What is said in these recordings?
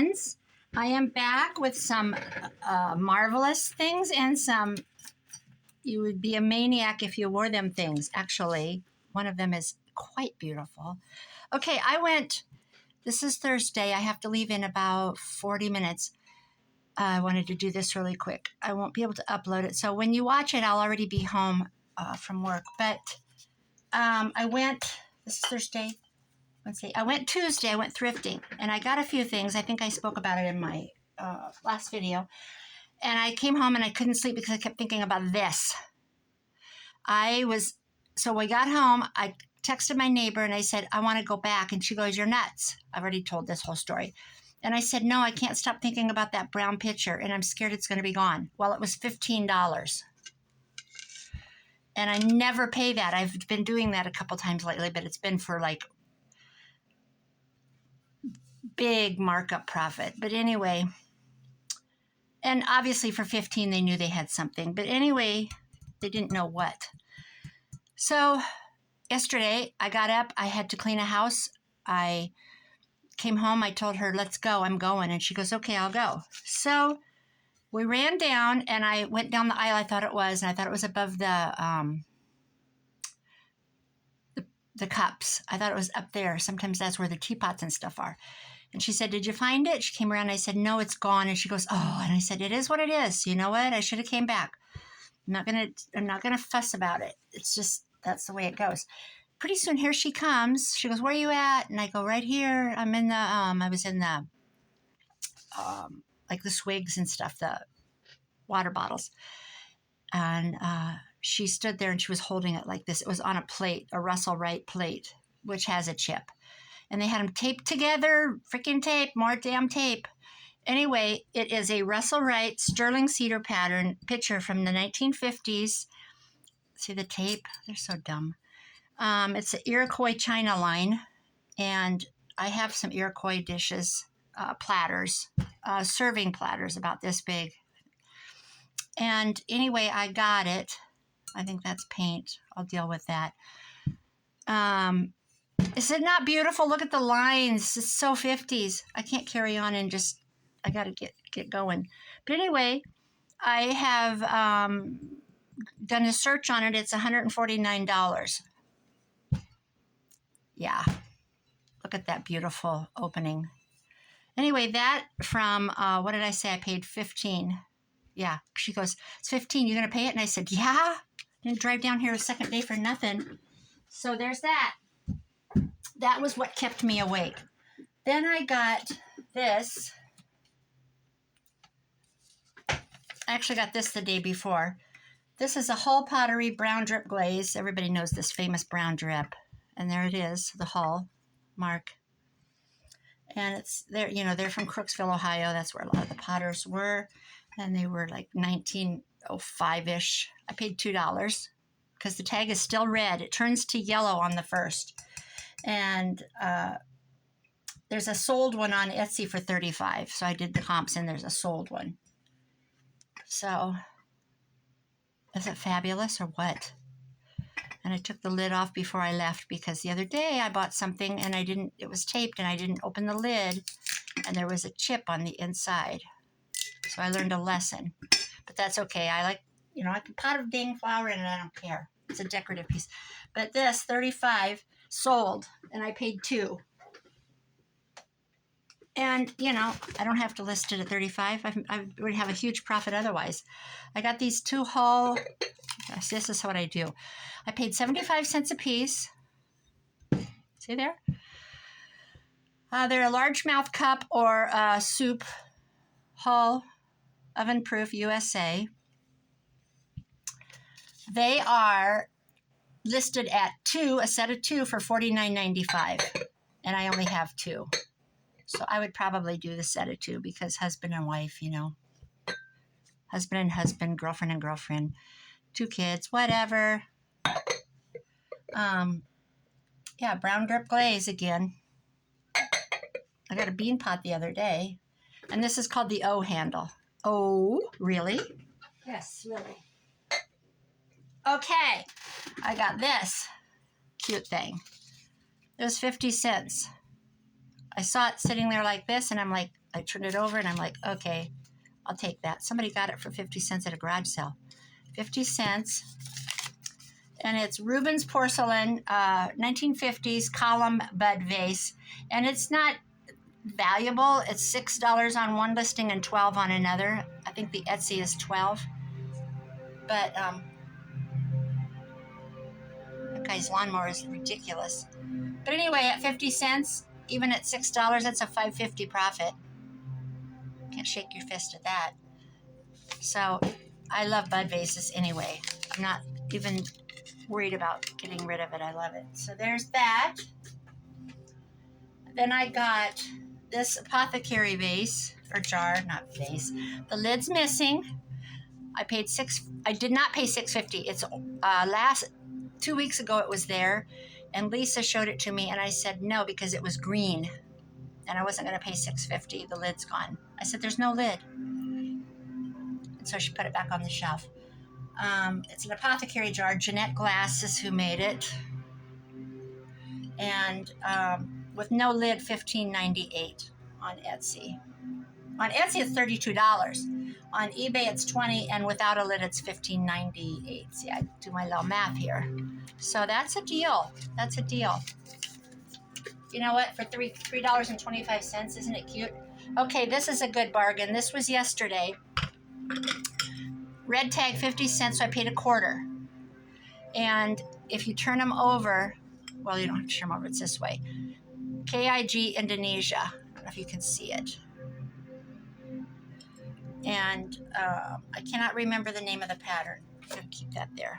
friends. I am back with some marvelous things and some, you would be a maniac if you wore them things. Actually, one of them is quite beautiful. Okay, this is Thursday. I have to leave in about 40 minutes. I wanted to do this really quick. I won't be able to upload it. So when you watch it, I'll already be home from work. But this is Thursday. Wednesday. I went Tuesday. I went thrifting, and I got a few things. I think I spoke about it in my last video. And I came home, and I couldn't sleep because I kept thinking about this. So we got home. I texted my neighbor, and I said, I want to go back. And she goes, you're nuts. I've already told this whole story. And I said, no, I can't stop thinking about that brown pitcher, and I'm scared it's going to be gone. Well, it was $15. And I never pay that. I've been doing that a couple times lately, but it's been for like big markup profit. But anyway, and obviously for 15 they knew they had something, but anyway, they didn't know what. So yesterday I got up, I had to clean a house. I came home, I told her, let's go, I'm going. And she goes, okay, I'll go. So we ran down, and I went down the aisle. I thought it was above the cups. I thought it was up there. Sometimes that's where the teapots and stuff are. And she said, did you find it? She came around, and I said, no, it's gone. And she goes, oh, and I said, it is what it is. You know what? I should have came back. I'm not gonna fuss about it. It's just, that's the way it goes. Pretty soon, here she comes. She goes, where are you at? And I go, right here. I'm in the, I was in the, like the swigs and stuff, the water bottles. And she stood there, and she was holding it like this. It was on a plate, a Russell Wright plate, which has a chip. And they had them taped together, freaking tape, more damn tape. Anyway, it is a Russell Wright sterling cedar pattern picture from the 1950s. See the tape? They're so dumb. It's an Iroquois China line, and I have some Iroquois dishes, platters, serving platters about this big. And anyway, I got it. I think that's paint. I'll deal with that. Is it not beautiful? Look at the lines. It's so 50s. I can't carry on and I got to get going. But anyway, I have done a search on it. It's $149. Yeah. Look at that beautiful opening. Anyway, that from, what did I say? I paid $15. Yeah. She goes, it's $15. You going to pay it? And I said, yeah. Didn't drive down here a second day for nothing. So there's that. That was what kept me awake. Then I got this. I actually got this the day before. This is a Hull Pottery brown drip glaze. Everybody knows this famous brown drip. And there it is, the Hull mark. And it's there, they're from Crooksville, Ohio. That's where a lot of the potters were. And they were like 1905-ish. I paid $2 because the tag is still red. It turns to yellow on the first. And there's a sold one on Etsy for $35. So I did the comps, and there's a sold one. So is it fabulous or what? And I took the lid off before I left because the other day I bought something and it was taped, and I didn't open the lid, and there was a chip on the inside. So I learned a lesson. But that's okay. I can pot of dang flour in it. I don't care. It's a decorative piece. But this, $35, sold, and I paid $2. And, I don't have to list it at $35. I would have a huge profit otherwise. I got these two Hull. This is what I do. I paid 75 cents a piece. See there? They're a largemouth cup or a soup. Hull, oven proof, USA. They are listed at a set of 2 for $49.95, and I only have 2. So I would probably do the set of 2 because husband and wife, husband and husband, girlfriend and girlfriend, 2 kids, whatever. Yeah, brown drip glaze again. I got a bean pot the other day, and this is called the O handle. Oh, really? Yes, really. Okay, I got this cute thing. It was 50 cents. I saw it sitting there like this, and I'm like, I turned it over, and I'm like, okay, I'll take that. Somebody got it for 50 cents at a garage sale. 50 cents. And it's Rubens Porcelain, 1950s column bud vase. And it's not valuable. It's $6 on one listing and $12 on another. I think the Etsy is $12. But that guy's lawnmower is ridiculous. But anyway, at 50 cents, even at $6, that's a $5.50 profit. Can't shake your fist at that. So I love bud vases anyway. I'm not even worried about getting rid of it. I love it. So there's that. Then I got this apothecary vase or jar, not vase. The lid's missing. I did not pay $6.50. It's 2 weeks ago it was there, and Lisa showed it to me, and I said no because it was green, and I wasn't going to pay $6.50. The lid's gone. I said there's no lid, and so she put it back on the shelf. It's an apothecary jar. Jeanette Glass is who made it, and with no lid, $15.98 on Etsy. On Etsy, it's $32. On eBay, it's $20, and without a lid, it's $15.98. See, I do my little math here. So that's a deal. That's a deal. You know what? For $3.25, isn't it cute? Okay, this is a good bargain. This was yesterday. Red tag 50 cents, so I paid a quarter. And if you turn them over, well, you don't have to turn them over. It's this way. KIG Indonesia. I don't know if you can see it. And I cannot remember the name of the pattern. I'm going to keep that there.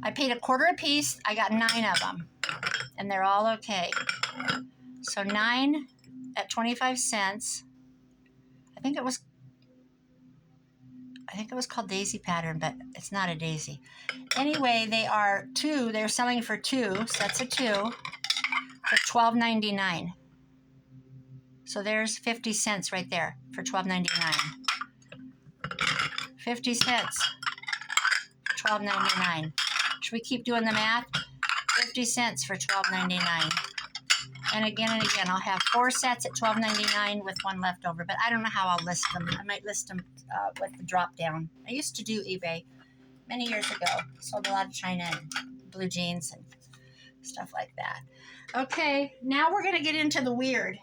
I paid a quarter a piece. I got 9 of them, and they're all okay. So 9 at 25 cents. I think it was called Daisy pattern, but it's not a daisy. Anyway, they are 2. They're selling for 2 sets of 2 for $12.99. So there's 50 cents right there for $12.99. 50 cents, $12.99. Should we keep doing the math? 50 cents for $12.99. And again, I'll have 4 sets at $12.99 with 1 left over. But I don't know how I'll list them. I might list them with the drop down. I used to do eBay many years ago. Sold a lot of China and blue jeans and stuff like that. Okay, now we're going to get into the weird.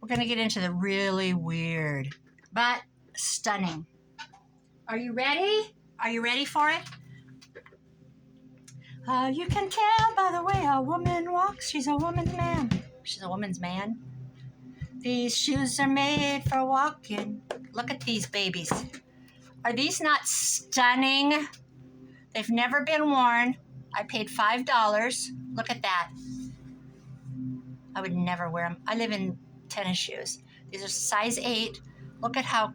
We're going to get into the really weird, but stunning. Are you ready? Are you ready for it? You can tell by the way a woman walks. She's a woman's man. She's a woman's man. These shoes are made for walking. Look at these babies. Are these not stunning? They've never been worn. I paid $5. Look at that. I would never wear them. I live in tennis shoes. These are size 8. Look at how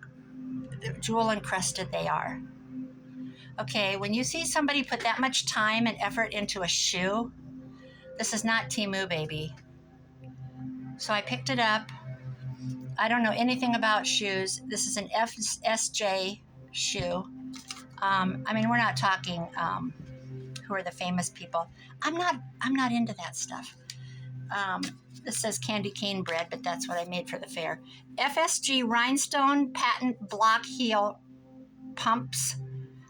jewel encrusted they are. Okay, when you see somebody put that much time and effort into a shoe, this is not Temu, baby. So I picked it up. I don't know anything about shoes. This is an FSJ shoe. I mean, we're not talking who are the famous people. I'm not into that stuff. This says candy cane bread, but that's what I made for the fair. FSG rhinestone patent block heel pumps.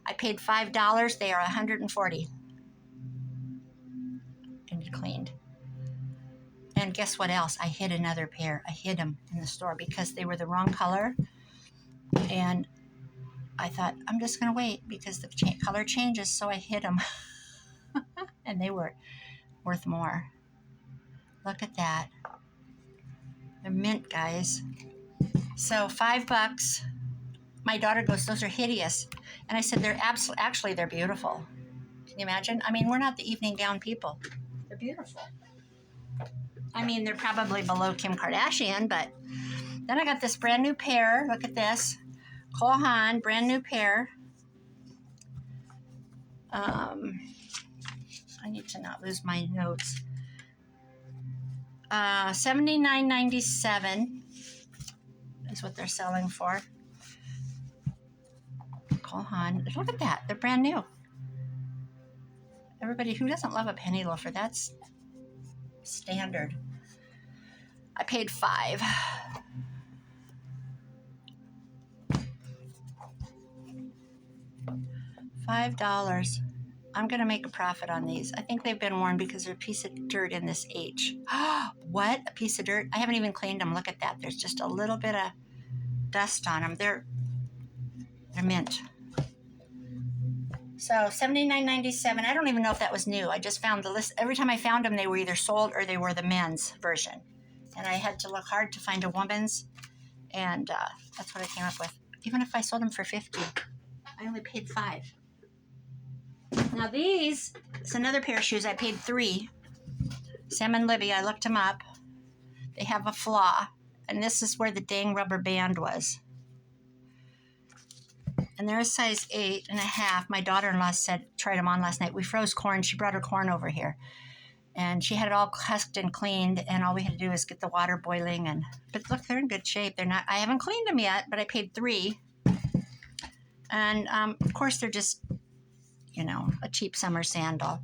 I paid $5. They are $140. And cleaned. And guess what else? I hid another pair. I hid them in the store because they were the wrong color. And I thought, I'm just going to wait because the color changes, so I hid them. And they were worth more. Look at that. They're mint, guys. So $5. My daughter goes, those are hideous. And I said, actually, they're beautiful. Can you imagine? I mean, we're not the evening gown people. They're beautiful. I mean, they're probably below Kim Kardashian, but then I got this brand new pair. Look at this. Cole Haan, brand new pair. I need to not lose my notes. $79.97 is what they're selling for. Cole Haan. Look at that. They're brand new. Everybody, who doesn't love a penny loafer? That's standard. I paid $5. $5. I'm going to make a profit on these. I think they've been worn because there's a piece of dirt in this H. What? A piece of dirt? I haven't even cleaned them. Look at that. There's just a little bit of dust on them. They're mint. So $79.97. I don't even know if that was new. I just found the list. Every time I found them, they were either sold or they were the men's version. And I had to look hard to find a woman's. And that's what I came up with. Even if I sold them for $50, I only paid $5. Now these, it's another pair of shoes. I paid $3. Sam and Libby, I looked them up. They have a flaw. And this is where the dang rubber band was. And they're a size 8.5. My daughter-in-law said, tried them on last night. We froze corn. She brought her corn over here. And she had it all husked and cleaned. And all we had to do was get the water boiling. But look, they're in good shape. They're not, I haven't cleaned them yet, but I paid $3. And of course, they're just, you know, a cheap summer sandal.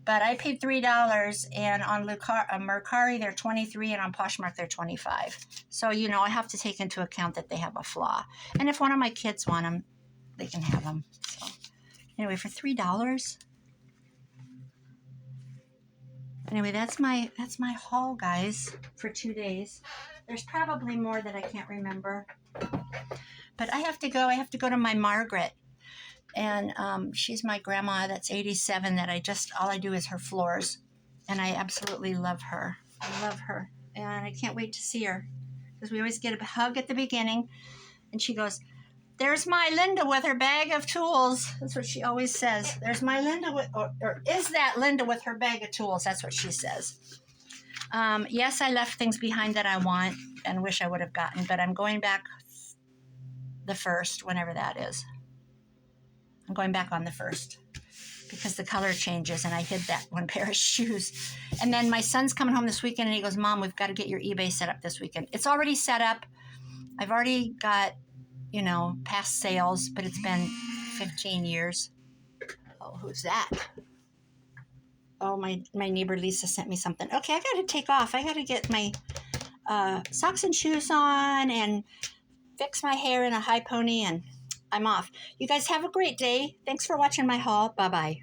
But I paid $3, and on Mercari, they're $23, and on Poshmark, they're $25. So, you know, I have to take into account that they have a flaw. And if one of my kids want them, they can have them. So, anyway, for $3. Anyway, that's my haul, guys, for 2 days. There's probably more that I can't remember. But I have to go. I have to go to my Margaret. And she's my grandma that's 87 that all I do is her floors. And I absolutely love her. I love her. And I can't wait to see her. Because we always get a hug at the beginning. And she goes, "There's my Linda with her bag of tools." That's what she always says. There's my Linda with, or is that Linda with her bag of tools? That's what she says. Yes, I left things behind that I want and wish I would have gotten. But I'm going back the 1st, whenever that is. I'm going back on the 1st because the color changes, and I hid that one pair of shoes. And then my son's coming home this weekend, and he goes, "Mom, we've got to get your eBay set up this weekend." It's already set up. I've already got, you know, past sales, but it's been 15 years. Oh, who's that? Oh, my neighbor Lisa sent me something. Okay, I got to take off. I got to get my socks and shoes on and fix my hair in a high pony, and I'm off. You guys have a great day. Thanks for watching my haul. Bye-bye.